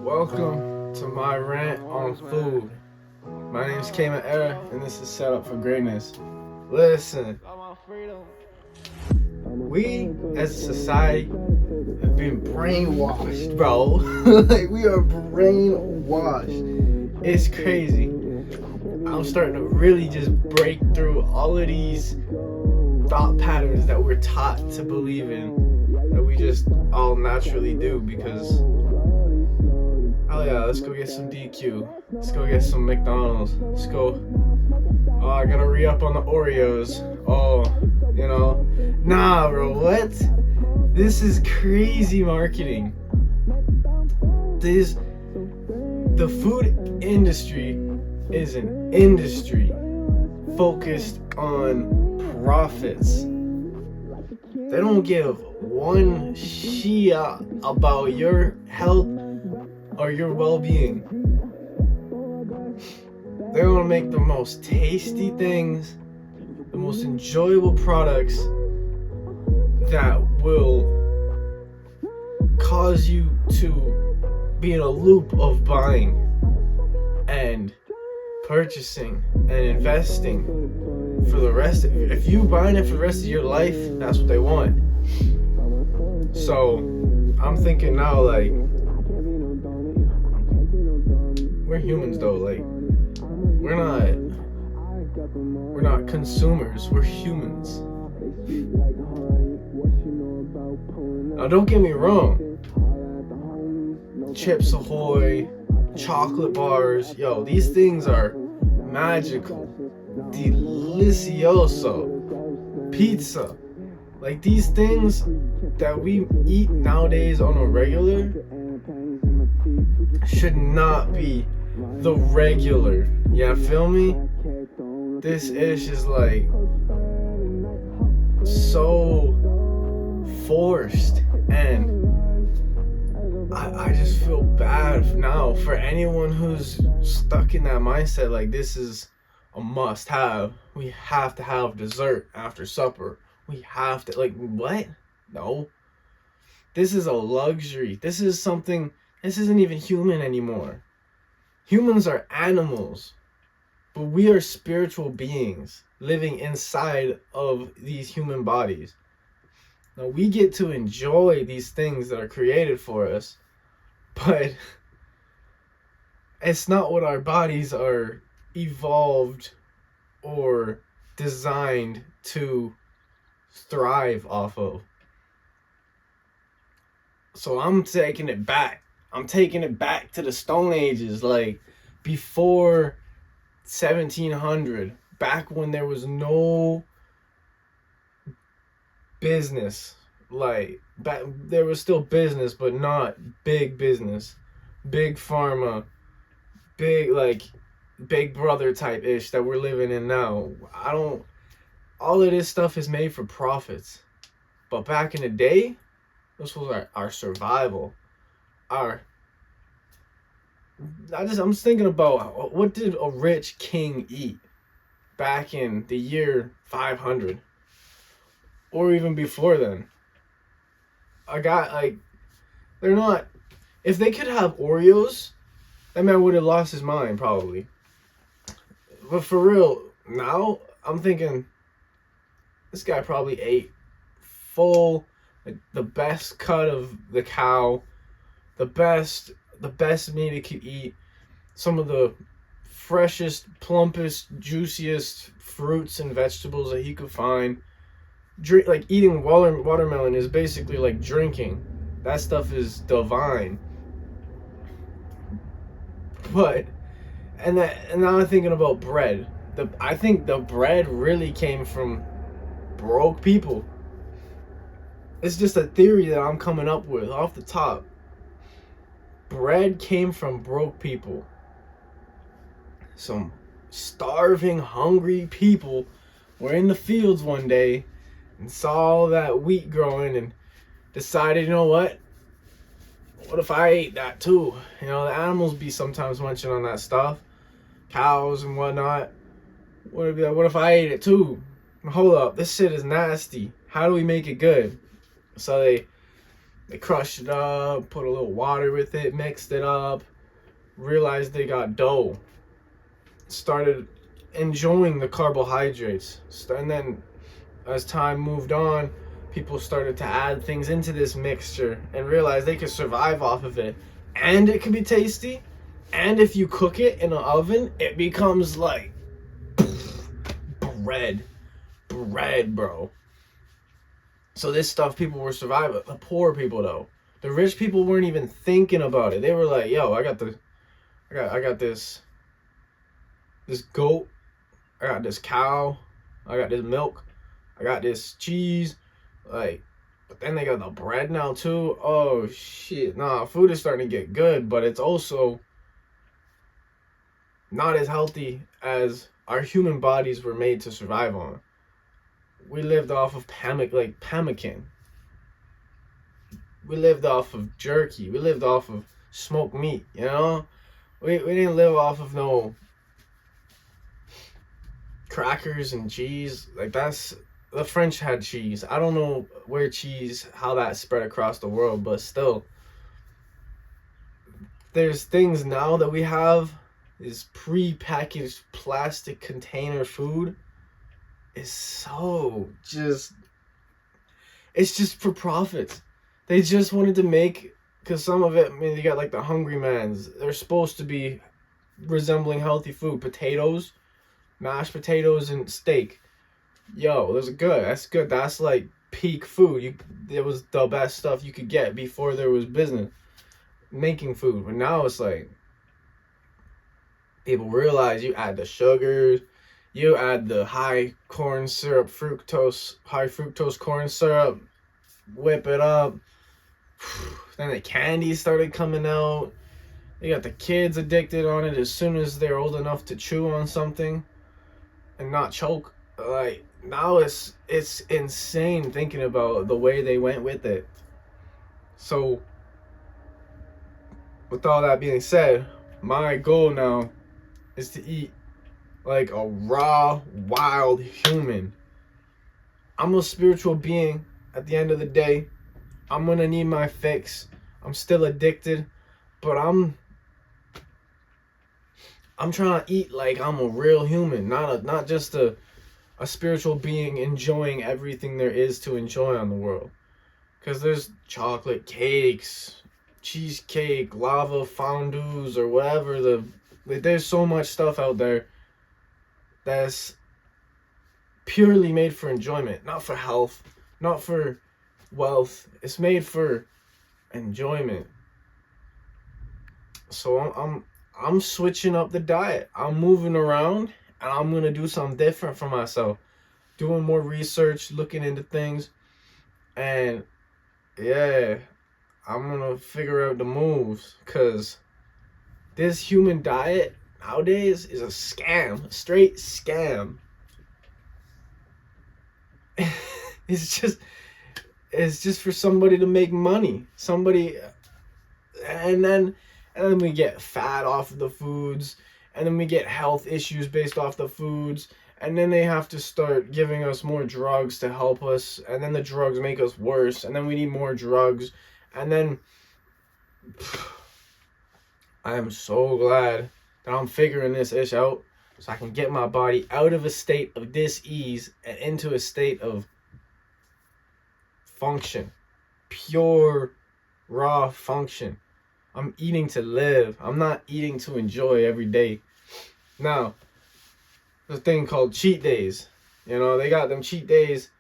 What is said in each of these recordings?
Welcome to my rant on food. My name is Kayman Era, and this is Set Up for Greatness. Listen, we as a society have been brainwashed, bro. Like, we are brainwashed. It's crazy. I'm starting to really just break through all of these thought patterns that we're taught to believe in, that we just all naturally do because, oh yeah, let's go get some DQ. Let's go get some McDonald's. Let's go. Oh, I gotta re-up on the Oreos. Oh, Nah, bro, what? This is crazy marketing. The food industry is an industry focused on profits. They don't give one shit about your health or your well-being. They want to make the most tasty things, the most enjoyable products that will cause you to be in a loop of buying and purchasing and investing for the rest of it. If you buying it for the rest of your life, that's what they want. So I'm thinking now, like, we're humans though. Like, we're not consumers, we're humans. Now don't get me wrong, Chips Ahoy, chocolate bars, yo, these things are magical, delicioso, pizza. Like, these things that we eat nowadays on a regular should not be the regular. Yeah, feel me? This ish is like so forced, and I just feel bad now for anyone who's stuck in that mindset. Like, this is a must have. We have to have dessert after supper. We have to, like, what? No. This is a luxury. This isn't even human anymore. Humans are animals, but we are spiritual beings living inside of these human bodies. Now, we get to enjoy these things that are created for us, but it's not what our bodies are evolved or designed to thrive off of. So I'm taking it back. I'm taking it back to the Stone Ages, like before 1700, back when there was no business. Like, there was still business, but not big business, big pharma, big brother type ish that we're living in now. All of this stuff is made for profits, but back in the day, this was our survival. I'm just thinking about, what did a rich king eat back in the year 500 or even before then? A guy, like, if they could have Oreos, that man would have lost his mind probably. But for real, now I'm thinking this guy probably ate full, like, the best cut of the cow, the best meat he could eat, some of the freshest, plumpest, juiciest fruits and vegetables that he could find. Like, eating watermelon is basically like drinking. That stuff is divine. But and now I'm thinking about bread. I think the bread really came from broke people. It's just a theory that I'm coming up with off the top. Bread came from broke people. Some starving, hungry people were in the fields one day and saw all that wheat growing and decided, you know what if I ate that too? The animals be sometimes munching on that stuff, cows and whatnot. What if I ate it too? Hold up, this shit is nasty. How do we make it good? So They crushed it up, put a little water with it, mixed it up, realized they got dough, started enjoying the carbohydrates. And then as time moved on, people started to add things into this mixture and realized they could survive off of it. And it can be tasty. And if you cook it in an oven, it becomes like bread. Bread, bro. So this stuff people were surviving. The poor people though. The rich people weren't even thinking about it. They were like, yo, I got this goat, I got this cow, I got this milk, I got this cheese, like, but then they got the bread now too. Oh shit. Nah, food is starting to get good, but it's also not as healthy as our human bodies were made to survive on. We lived off of pemmican. We lived off of jerky. We lived off of smoked meat, you know? We didn't live off of no crackers and cheese. Like, that's, the French had cheese. I don't know where cheese, how that spread across the world, but still, there's things now that we have, is pre-packaged plastic container food. Is so just, it's just for profits. They just wanted to make, because some of it, I mean, you got like the Hungry Mans. They're supposed to be resembling healthy food. Potatoes, mashed potatoes, and steak. Yo, that's good. That's good. That's like peak food. It was the best stuff you could get before there was business making food. But now it's like, people realize you add the sugars, you add the high fructose corn syrup, whip it up. Then the candy started coming out. You got the kids addicted on it as soon as they're old enough to chew on something and not choke. Like, now it's insane thinking about the way they went with it. So, with all that being said, my goal now is to eat like a raw, wild human. I'm a spiritual being at the end of the day. I'm gonna need my fix. I'm still addicted, but I'm trying to eat like I'm a real human, not just a spiritual being enjoying everything there is to enjoy on the world. Because there's chocolate cakes, cheesecake, lava fondues, or whatever. There's so much stuff out there that's purely made for enjoyment, not for health, not for wealth. It's made for enjoyment. So I'm switching up the diet. I'm moving around, and I'm gonna do something different for myself. Doing more research, looking into things, and yeah, I'm gonna figure out the moves, cause this human diet nowadays is a scam, a straight scam. It's just for somebody to make money. And then we get fat off of the foods, and then we get health issues based off the foods, and then they have to start giving us more drugs to help us, and then the drugs make us worse, and then we need more drugs, and then I am so glad that I'm figuring this ish out so I can get my body out of a state of dis-ease and into a state of function. Pure, raw function. I'm eating to live. I'm not eating to enjoy every day. Now, there's a thing called cheat days. You know, they got them cheat days.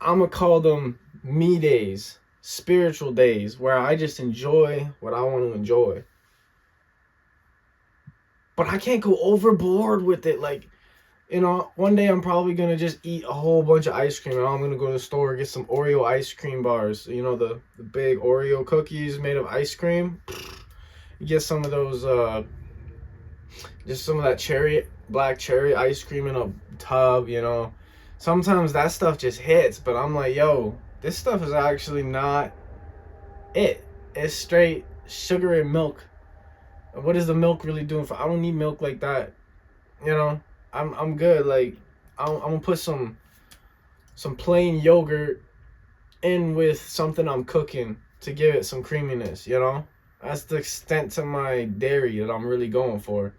I'm going to call them me days. Spiritual days where I just enjoy what I want to enjoy. But I can't go overboard with it. Like, you know, one day I'm probably going to just eat a whole bunch of ice cream. And I'm going to go to the store and get some Oreo ice cream bars. You know, the big Oreo cookies made of ice cream. You get some of those, just some of that black cherry ice cream in a tub, you know. Sometimes that stuff just hits. But I'm like, yo, this stuff is actually not it. It's straight sugar and milk. What is the milk really doing for? I don't need milk like that. You know, I'm good. Like, I'm gonna put some plain yogurt in with something I'm cooking to give it some creaminess, you know? That's the extent to my dairy that I'm really going for.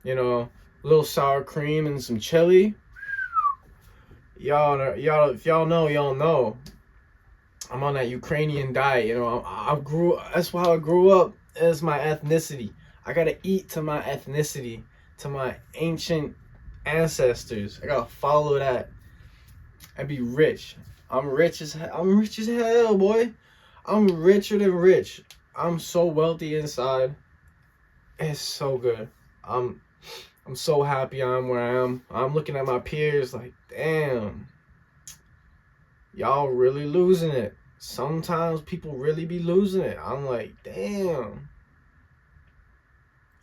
You know, a little sour cream and some chili. Y'all, if y'all know, y'all know. I'm on that Ukrainian diet, you know. That's how I grew up, as my ethnicity. I gotta eat to my ethnicity, to my ancient ancestors. I gotta follow that and be rich. I'm rich as hell, boy. I'm richer than rich. I'm so wealthy inside. It's so good. I'm so happy I'm where I am. I'm looking at my peers like, damn, y'all really losing it. Sometimes people really be losing it. I'm like, damn.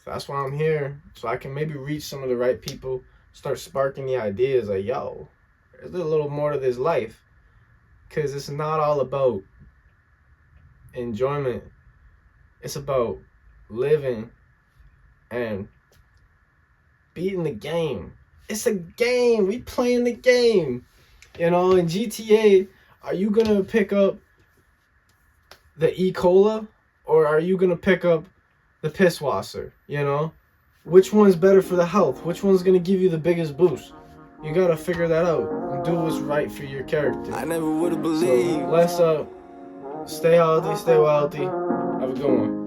So that's why I'm here. So I can maybe reach some of the right people, start sparking the ideas like, yo, there's a little more to this life. Because it's not all about enjoyment. It's about living and beating the game. It's a game. We playing the game. You know, in GTA, are you going to pick up the E. Cola or are you going to pick up the Pisswasser? You know, which one's better for the health? Which one's going to give you the biggest boost? You got to figure that out and do what's right for your character. I never would have believed. So let's stay healthy, stay wealthy. Have a good one.